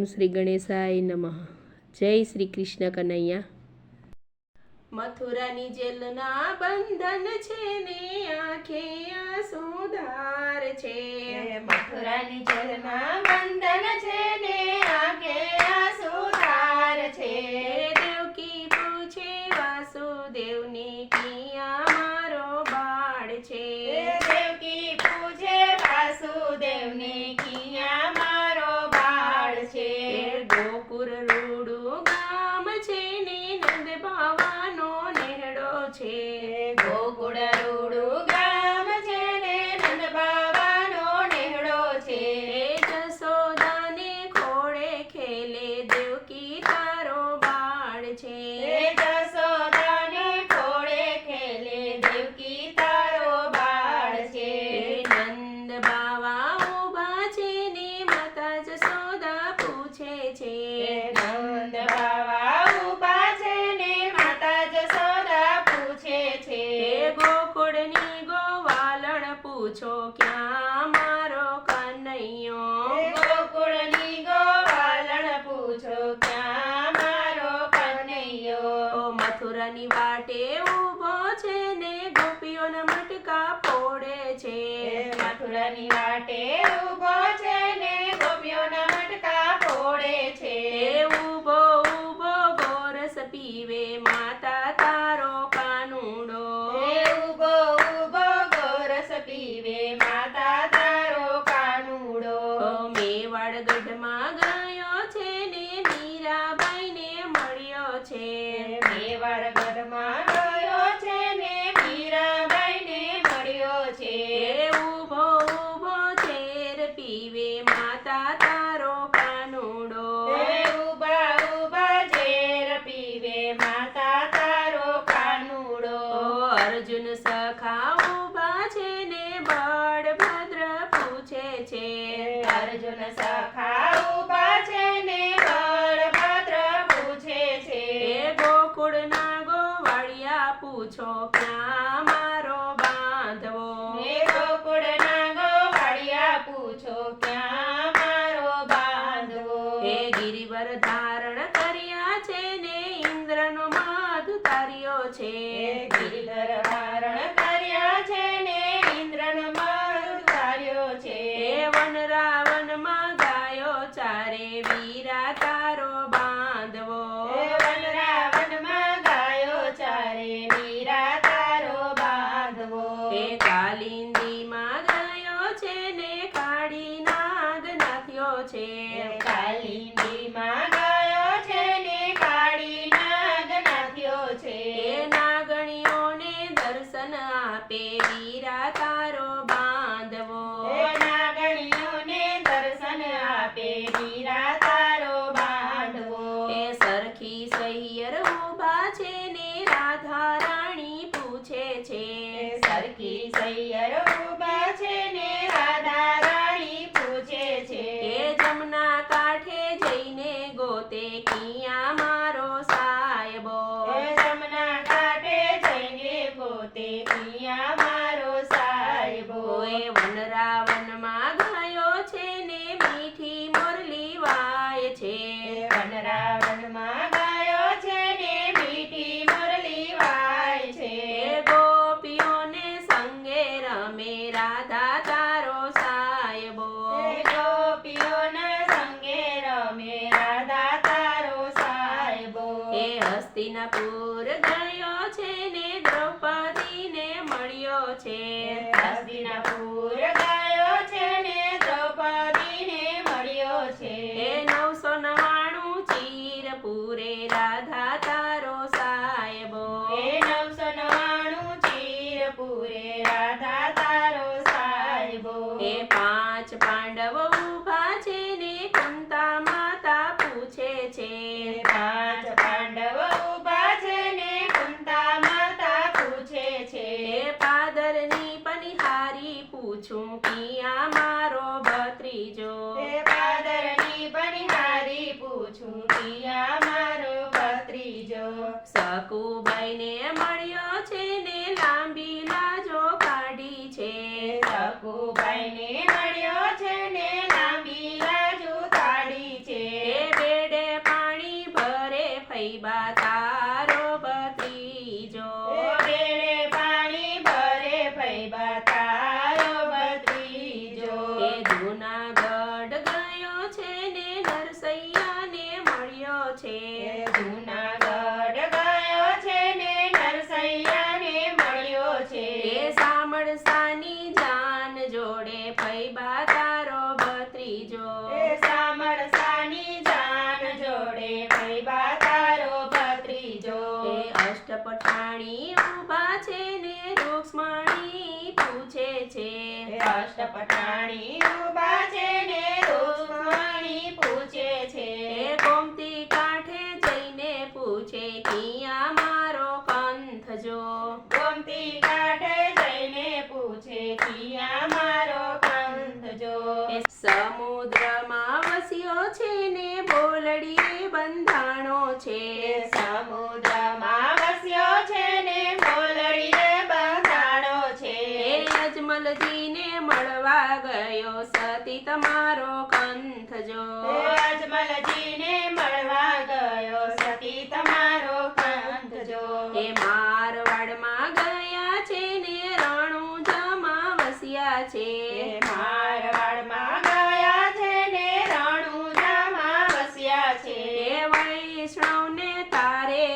શ્રી ગણેશાય નમઃ. જય શ્રી કૃષ્ણ કનૈયા. મથુરાની જેલના બંધન છે ને આંખે આંસુધાર છે. મથુરાની જેલના બંધન છે ને આંખે આંસુધાર છે. દેવકી પૂછે વાસુદેવની કિયા મારો બાળ છે. દેવકી પૂછે વાસુદેવની કિયા મારો બાળ છે. ગોકુળ રૂડું ગામ છે ને નંદ બાવાનો નેહડો છે. ગોકુળ રૂડું ગામ છે ને નંદ બાવાનો નેહડો છે. જશોદાને ખોળે ખેલે દેવકી તારો બાળ છે. જશોદાને ખોળે ખેલે દેવકી તારો બાળ છે. નંદ બાવા ઊભા છે ને માતા જશોદા પૂછે છે. નંદ બાવા ઊભા છે ને માતા જશોદા પૂછે છે. ગોકુળની ગોવાલણ પૂછો ક્યાં મારો કનૈયો. ગોકુળની ગોવાલણ પૂછો ક્યાં મારો કનૈયો. મથુરાની વાટે ઊભો છે ને ગોપીઓના મટકા ફોડે છે. મથુરાની વાટે ઊભો છે ને ગોપીઓના મટકા ફોડે છે. ઊભો ઊભો ગોરસ પીવે માતા તારો કાનુડો. ઊભો ઊભો ગોરસ પીવે માતા તારો કાનુડો. મેવાડ ગઢમાં ગયો છે ને મીરાબાઈને મળ્યો છે. મેવાડ ગઢમાં ગયો છે ને મીરાબાઈને મળ્યો છે. ઊભો ઊભો ઝેર પીવે માતા તારો કાનુડો. ઊભા ઊભા ઝેર પીવે માતા તારો કાનુડો. અર્જુન સખા ઊભા છે ને બળભદ્ર પૂછે છે. અર્જુન સખા ઊભા છે ને બળભદ્ર પૂછે છે. ગોકુળના ગોવાળિયા પૂછો ક્યાં મારો બાંધવો. ગોકુળના ગોવાળિયા પૂછો ક્યાં મારો બાંધવો. ગિરિવર ધારણ કર્યા છે ને ઇન્દ્રનો માધ તાર્યો છે. ગિરિધર ધારણ કર્યા છે ને ઇન્દ્રનો મધ તાર્યો છે. વન રાવણમાં ગાયો ચારે વીરા તારો બાંધવો. વન રાવણમાં ગાયો ચારે વીરા તારો બાંધવો. કાલિંદીમાં ગયો છે ને કાળી નાગ નાથ્યો છે. કાલિંદીમાં ગયો છે ને કાળી નાગ નાથ્યો છે. નાગણીઓને દર્શન આપે વીરા તારો બાંધવો. નાગણીઓને દર્શન આપે વીરા તારો બાંધવો. સરખી સહિયર ઊભા છે ને રાધા રાણી પૂછે છે. સરખી સૈયર ઊભા છે ને રાધા રાણી પૂછે છે. જમના કાંઠે જઈને ગોતે કિયા મારો સાહેબો. જમના કાંઠે જઈને પોતે કિયા મારો સાહેબો. વન રાવણમાં ગયો છે ને મીઠી મુરલી વાય છે. વન રાવણમાં ગયો છે ને મીઠી મુરલી વાય છે. ગોપીઓને સંગે રમે રાધા તારો સાહેબો. ગોપીઓના સંગે રમે રાધા તારો સાહેબો. હસ્તિનાપુર ગયો છે ને દ્રૌપદીને મળ્યો છે. હસ્તિનાપુર ગયો છે ને દ્રૌપદીને મળ્યો છે. 999 ચીર પૂરે રાધા તારો સાહેબો. 999 ચીર પૂરે રાધા તારો સાહેબો. 5 પાંડવ ઊભા છે ને કુંતા માતા પૂછે છે. 5 પાંડવ ઊભા છે ને કુંતા માતા પૂછે છે. પાદરની પનિહારી પૂછું કિયા મારો ભત્રીજો. પાદરની બનિહારી પૂછું કિયા મારો ભત્રીજો. સકુબાઈને મળ્યો છે ને લાંબી લાજો કાઢી છે. સકુબાઈને મળ્યો છે ને લાંબી લાજુ કાઢી છે. ફૈબા તારો ભત્રીજો બેડે પાણી ભરે ફૈબા તારો ભત્રીજો એ જૂનાગઢ ગયો છે ને નરસૈયાને મળ્યો છે જૂનાગઢ ગયો છે ને નરસૈયાને મળ્યો છે એ સામળસાની જાન જોડે ફૈબા તારો ભત્રીજો એ સામળસાની જાન જોડે ફૈબા તારો ભત્રીજો એ અષ્ટપટાણી ઊભા છે ને રૂક્ષ્મણી પૂછે છે એ અષ્ટપટાણી ઊભા છે ને રૂક્ષ્મણી પૂછે છે એ ગોમતી કાંઠે જઈને પૂછે કિયા મારો કંથ જો ગોમતી કાંઠે જઈને પૂછે કિયા મારો કંથ જો એ સમુદ્રમાં વસ્યો છે ને બોલડીએ બંધાણો છે સમુદ્રમાં વસ્યો છે ને બોલડીએ બંધાણો છે એ અજમલજીને મળવા ગયો સતી તમારો કંથ જો અજમલજીને મળવા ગયો સતી તમારો કંથ જો એ મારવાડમાં ગયા છે ને રણુજામાં વસ્યા છે મારવાડમાં ગયા છે ને રણુજામાં વસ્યા છે એ વૈષ્ણવને તારે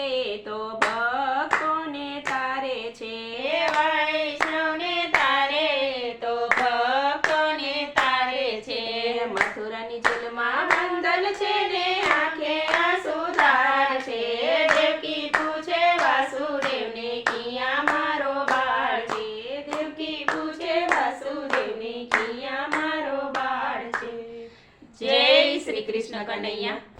તો ભક્તોને તારે છે એ વૈષ્ણવને તારે તો ભક્તોને તારે છે મથુરાની જેલમાં બંધન છે ને આંખે આંસુ ધાર છે દેવકી પૂછે વાસુદેવને કિયા મારો બાળ છે દેવકી પૂછે વાસુદેવને કિયા મારો બાળ છે જય શ્રી કૃષ્ણ કનૈયા